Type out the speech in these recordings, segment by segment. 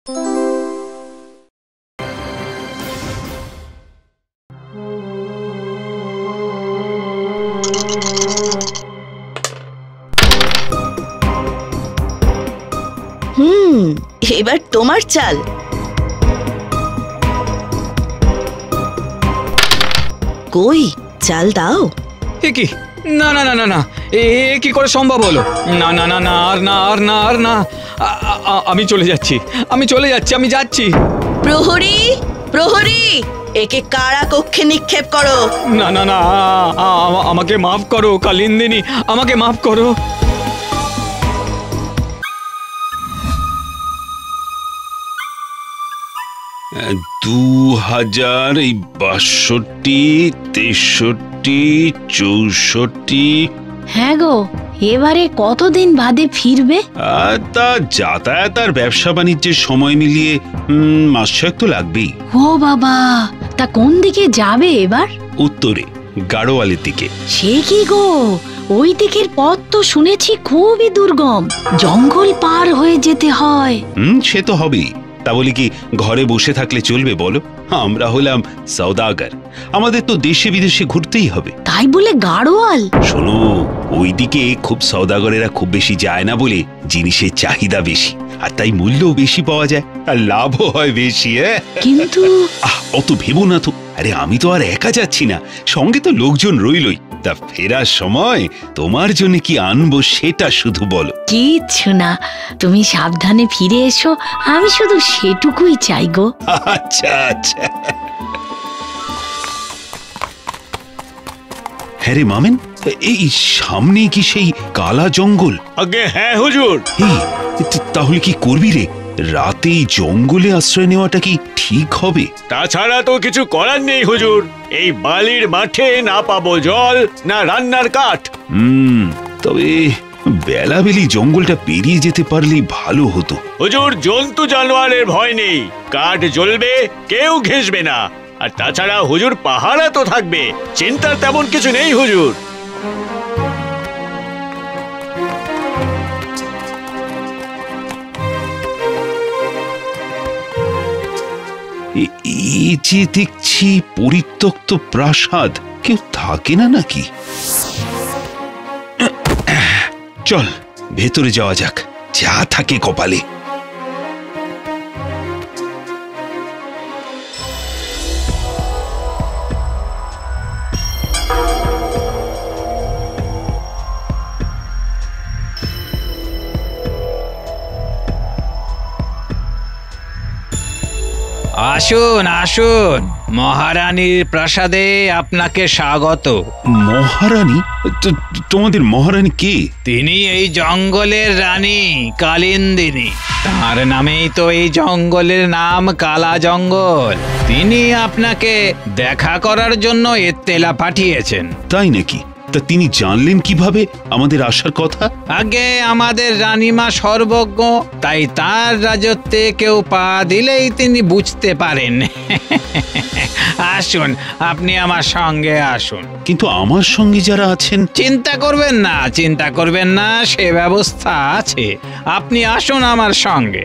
এবার তোমার চাল। কই চাল দাও। কি না না না না না, এ কি করে সম্ভব হলো? না না না না, আর না আর না আর না, আমি চলে যাচ্ছি, আমি যাচ্ছি। প্রহরী, প্রহরী, একে কারা কক্ষে নিক্ষেপ করো। না না না, আমাকে মাফ করো কালিন্দিনী, আমাকে মাফ করো। $2000, 62, 63, 64। হ্যাঁ গো, এবারে কতদিন বাদে ফিরবে? তা যাতায়াত আর ব্যবসা বাণিজ্যের সময় মিলিয়ে মাস ছয়েক তো লাগবেই। ও বাবা, তা কোন দিকে যাবে এবার? উত্তরে, গাড়োয়ালের দিকে। সে কি গো, ওই দিকের পথ তো শুনেছি খুবই দুর্গম, জঙ্গল পার হয়ে যেতে হয়। সে তো হবেই। তা বলি কি ঘরে বসে থাকলে চলবে বলো? আমরা হলাম সওদাগর, আমাদের তো দেশে বিদেশে ঘুরতেই হবে। তাই বলে গাড়োয়াল? শোনো, ওইদিকে খুব সওদাগরেরা খুব বেশি যায় না বলে জিনিসের চাহিদা বেশি, আর তাই মূল্যও বেশি পাওয়া যায় আর লাভও হয় বেশি। কিন্তু অত ভেবো না তো। আরে আমি তো আর একা যাচ্ছি না, সঙ্গে তো লোকজন রইলই। তা ফেরার সময় তোমার জন্য কি আনবো সেটা শুধু বলো। কিচ্ছু না, তুমি সাবধানে ফিরে এসো, আমি শুধু সেটুকুই চাই গো। আচ্ছা আচ্ছা। হ্যাঁ রে মামেন, এই সামনে কি সেই কালা জঙ্গল? আগে হ্যাঁ হুজুর। তাহলে কি করবি রে? রাতে জঙ্গলে আশ্রয় নেওয়াটা কি ঠিক হবে? তাছাড়া তো কিছু করার নেই হুজুর, এই বালির মাঠে না পাবো জল না রান্নার কাঠ। তবে বেলাবেলি জঙ্গলটা পেরিয়ে যেতে পারলেই ভালো হতো। হুজুর, জন্তু জানোয়ারের ভয় নেই, কাঠ জ্বলবে, কেউ ঘেঁষবে না। আর তাছাড়া হুজুর পাহারা তো থাকবে, চিন্তার তেমন কিছু নেই হুজুর। এই যে দেখছি পরিত্যক্ত প্রাসাদ, কেউ থাকে না নাকি? চল ভেতরে যাওয়া যাক, যা থাকে কপালে। আসুন আসুন, মহারানীর প্রাসাদে আপনাকে স্বাগত। মহারানী? তোমাদের মহারানী কে? তিনি এই জঙ্গলের রানী কালিন্দিনী, তার নামেই তো এই জঙ্গলের নাম কালা জঙ্গল। তিনি আপনাকে দেখা করার জন্য এত্তেলা পাঠিয়েছেন। তাই নাকি? তা তিনি জানলেন কিভাবে আমাদের আসার কথা? আগে আমাদের রানীমা সর্বজ্ঞ, তাই তার রাজত্বে কেউ পা দিলেই তিনি বুঝতে পারেন। আসুন, আপনি আমার সঙ্গে আসুন। কিন্তু আমার সঙ্গে যারা আছেন? চিন্তা করবেন না, সে ব্যবস্থা আছে। আপনি আসুন আমার সঙ্গে।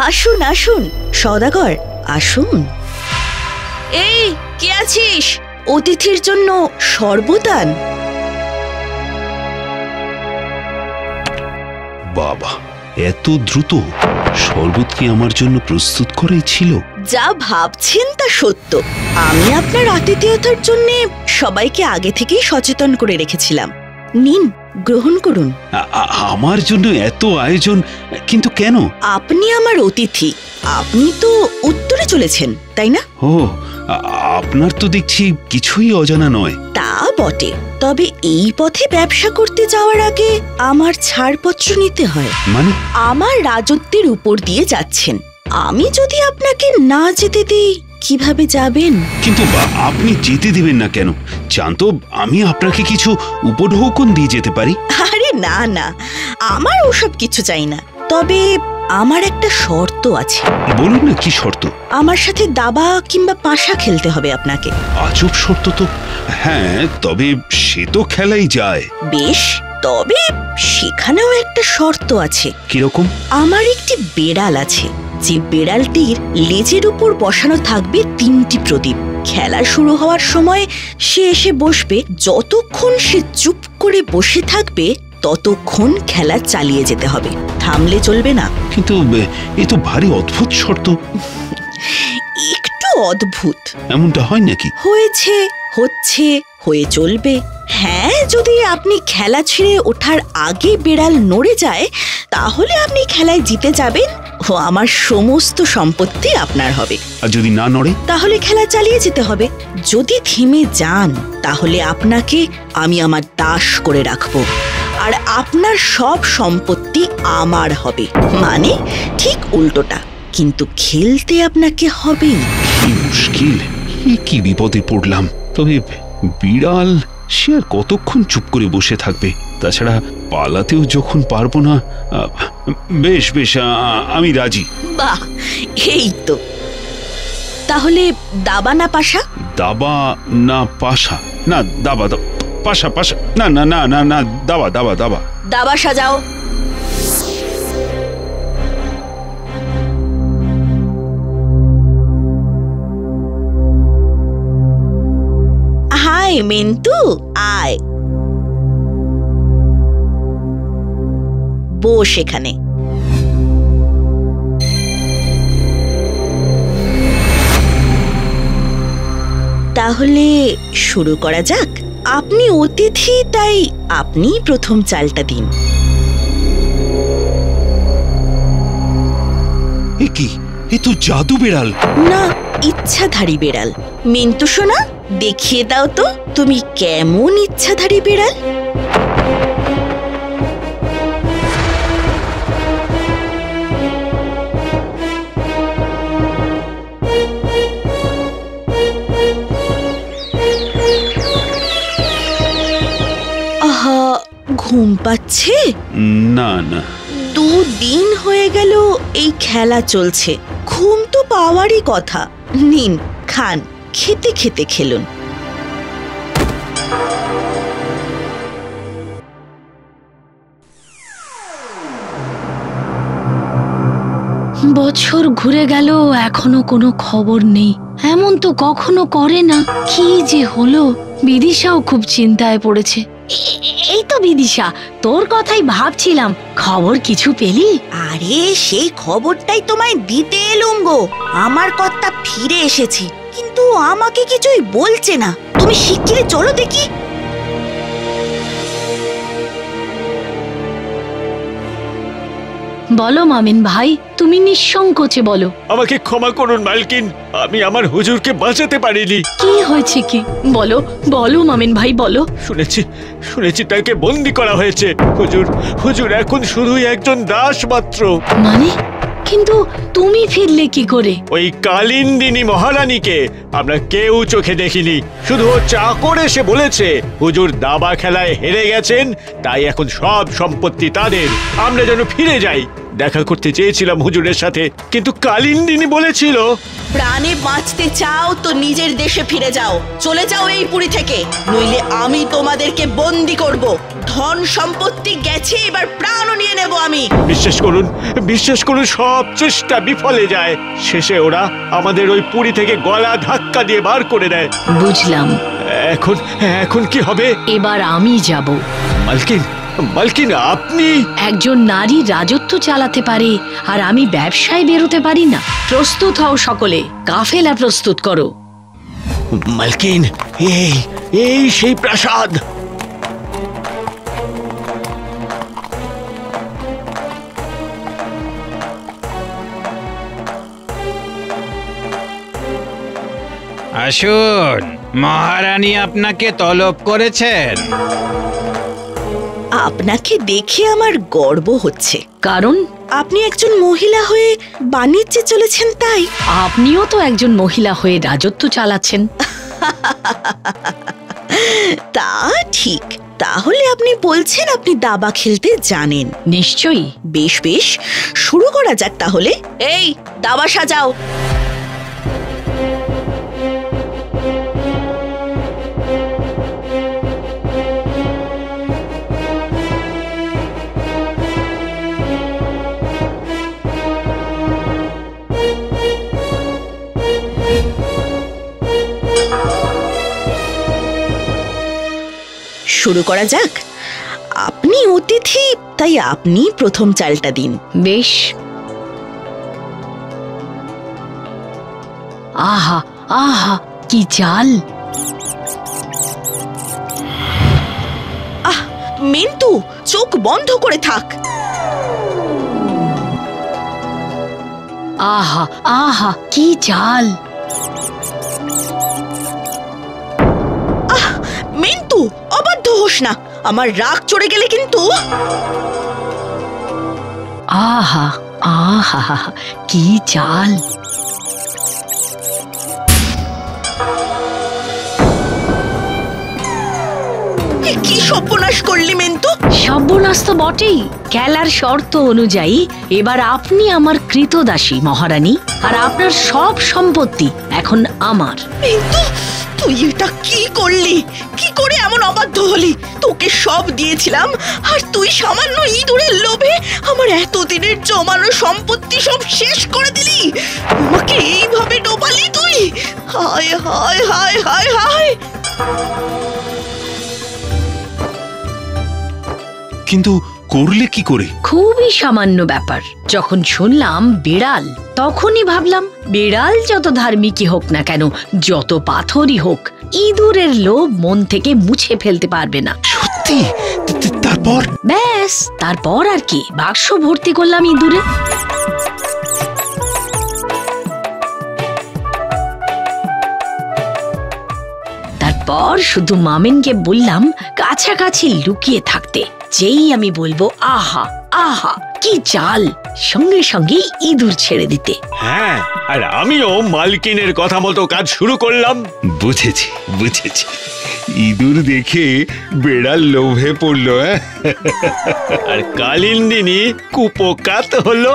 আসুন আসুন সওদাগর, আসুন। এই কে আছিস? অতিথির জন্য শরবতান। বাবা, এত দ্রুত শরবত কি আমার জন্য প্রস্তুত করাই ছিল? যা ভাবছেন তা সত্য। আমি আপনার আতিথেয়তার জন্য সবাইকে আগে থেকেই সচেতন করে রেখেছিলাম। নিন, গ্রহণ করুন। আমার জন্য এত আয়োজন, কিন্তু কেন? আপনি আমার অতিথি, আপনি তো উত্তরে চলেছেন, তাই না? ও, আপনার তো দেখছি কিছুই অজানা নয়। তা বটে, তবে এই পথে ব্যবসা করতে যাওয়ার আগে আমার ছাড়পত্র নিতে হয়। মানে? আমার রাজত্বের উপর দিয়ে যাচ্ছেন, আমি যদি আপনাকে না যেতে দিই কিভাবে যাবেন? কিন্তু আপনি যেতে দিবেন না কেন? জানতো আমি আপনাকে কিছু উপঢৌকন দিয়ে যেতে পারি। আরে না না, আমার ওসব কিছু চাই না। তবে আমার একটা শর্ত আছে। বলুন না, কি শর্ত? আমার সাথে দাবা কিংবা পাশা খেলতে হবে আপনাকে। আজব শর্ত তো। হ্যাঁ, তবে সে তো খেলাই যায়। বেশ, তবে সেখানেও একটা শর্ত আছে। কিরকম? আমার একটি বেড়াল আছে, যে বেড়ালটির লেজের উপর বসানো থাকবে 3টি প্রদীপ। খেলা শুরু হওয়ার সময় সে এসে বসবে। যতক্ষণ সে চুপ করে বসে থাকবে ততক্ষণ খেলা চালিয়ে যেতে হবে, থামলে চলবে না। কিন্তু এ তো ভারী অদ্ভুত শর্ত। একটু অদ্ভুত। এমনটা হয় নাকি? হয়েছে, হচ্ছে, হয়ে চলবে। হ্যাঁ, যদি আপনি খেলা ছেড়ে ওঠার আগে বেড়াল নড়ে যায় তাহলে আপনি খেলায় জিতে যাবেন ও আমার সমস্ত সম্পত্তি আপনার হবে। আর যদি না নড়ে? তাহলে খেলা চালিয়ে যেতে হবে। যদি থেমে যান তাহলে আপনাকে আমি আমার দাস করে রাখবো, আর আপনার সব সম্পত্তি আমার হবে। মানে ঠিক উল্টোটা, কিন্তু খেলতে আপনাকে হবে। কি মুশকিল, কি বিপদে পড়লাম। তবে বিড়াল সে আর কতক্ষণ চুপ করে বসে থাকবে? তাছাড়া পালাতেও যখন পারবো না। বেশ বেশ, আমি রাজি। বাহ, এই তো। তাহলে দাবা না পাশা? দাবা না পাশা? না, দাবা। পাশা পাশা। না না না না না, দাবা দাবা দাবা। দাবা সাজাও। হাই মিন্টু, আয় বস এখানে। তাহলে শুরু করা যাক। আপনি অতিথি, তাই আপনি প্রথম চালটা দিন। এ কি? এ তো জাদু বেড়াল। না, ইচ্ছাধারী বেড়াল। মিন্টু সোনা, দেখিয়ে দাও তো তুমি কেমন ইচ্ছাধারী বেড়াল। আহা, ঘুম পাচ্ছে? না না, 2 দিন হয়ে গেল এই খেলা চলছে, ঘুম তো পাওয়ারই কথা। নিন, খান, খেতে খেতে খেলুন। বছর ঘুরে গেল, এখনো কোনো খবর নেই। এমন তো কখনো করে না। কি যে হলো? বিদিশাও খুব চিন্তায় পড়েছে। এই তো বিদিশা, তোর কথাই ভাবছিলাম। খবর কিছু পেলি? আরে, সেই খবরটাই তোমায় দিতে এলুম গো। আমার কর্তা ফিরে এসেছে, কিন্তু আমাকে কিছুই বলছে না। তুমি শিগগিরই চলো দেখি। বলো মামিন ভাই, তুমি নিঃসংকোচে বলো। আমাকে ক্ষমা করুন মালকিন, আমি আমার হুজুরকে বাঁচাতে পারিনি। কি হয়েছে কি? বলো বলো মামিন ভাই, বলো। শুনেছি তাকে বন্দি করা হয়েছে। হুজুর এখন শুধুই একজন দাস মাত্র। মানে? কিন্তু তুমি ফিরলে কি করে? ওই কালিন্দিনী মহারানীকে আমরা কেউ চোখে দেখিনি। শুধু ও চাকর এসে বলেছে হুজুর দাবা খেলায় হেরে গেছেন, তাই এখন সব সম্পত্তি তাদের। আমরা যেন ফিরে যাই। দেখা করতে চেয়েছিলাম হুজুরের সাথে, কিন্তু কালিন্দিনী বলেছিল, প্রাণে বাঁচতে চাও তো নিজের দেশে ফিরে যাও, চলে যাও এই পুরী থেকে, নইলে আমি তোমাদেরকে বন্দি করব। ধন সম্পত্তি গেছে, এবার প্রাণও নিয়ে নেব আমি। বিশ্বাস করুন সব চেষ্টা বিফলে যায়। শেষে ওরা আমাদের ওই পুরী থেকে গলা ধাক্কা দিয়ে বার করে দেয়। বুঝলাম। এখন কি হবে? এবার আমি যাব। মালকিন, আপনি? একজন নারী রাজত্ব চালাতে পারে, আর আমি ব্যবসায় বেরোতে পারি না। প্রস্তুত হও সকলে, কাফেলা প্রস্তুত করো। মালকিন, এই সেই প্রাসাদ। আসুন, মহারানী আপনাকে তলব করেছেন। আপনাকে দেখে আমার গর্ব হচ্ছে। কারণ আপনি একজন মহিলা হয়ে বাণিজ্যে চলেছেন, তাই। আপনিও তো একজন মহিলা হয়ে রাজত্ব চালাচ্ছেন। তা ঠিক। তাহলে আপনি বলছেন আপনি দাবা খেলতে জানেন? নিশ্চয়ই। বেশ বেশ, শুরু করা যাক তাহলে। এই, দাবা সাজাও। শুরু করা যাক। আপনি অতিথি, তাই আপনি প্রথম চালটা দিন। বেশ। আহা আহা, কি চাল! মিন্টু, চোখ বন্ধ করে থাক। আহা আহা, কি চাল! মিন্টু, অবাধ্য হোস না, আমার রাগ চড়ে গেলে কিন্তু। আহা আহা, কি চাল! কি সর্বনাশ করলি মিন্টু! সর্বনাশ তো বটেই। খেলার শর্ত অনুযায়ী এবার আপনি আমার কৃতদাসী মহারানী, আর আপনার সব সম্পত্তি এখন আমার। মিন্টু, তুই এটা কি করলি? কি করে এমন অবাধ্য হলি? তোকে সব দিয়েছিলাম, আর তুই সামান্য ইঁদুরের লোভে আমার এতদিনের জমানো সম্পত্তি সব শেষ করে দিলি। আমাকে এইভাবে ডোবালি তুই? হায় হায় হায় হায় হায়! কিন্তু করলে কি করে? খুবই সামান্য ব্যাপার। যখন শুনলাম বিড়াল, তখনই ভাবলাম বিড়াল যত ধার্মিকই হোক না কেন, যত পাথরই হোক, ইঁদুরের লোভ মন থেকে মুছে ফেলতে পারবে না। সত্যি? তারপর? ব্যাস, তারপর আর কি, বাক্স ভর্তি করলাম ইঁদুরে। তারপর শুধু মামিনকে বললাম কাছাকাছি লুকিয়ে থাকতে। যেই আমি বলবো আহা আহা কি চাল, সঙ্গে সঙ্গে ইঁদুর ছেড়ে দিতে। হ্যাঁ, আর আমিও মালকিনের কথা মতো কাজ শুরু করলাম। বুঝেছি বুঝেছি, ইঁদুর দেখে বেড়াল লোভে পড়লো। আর কালিন্দিনী কুপোকাত হলো।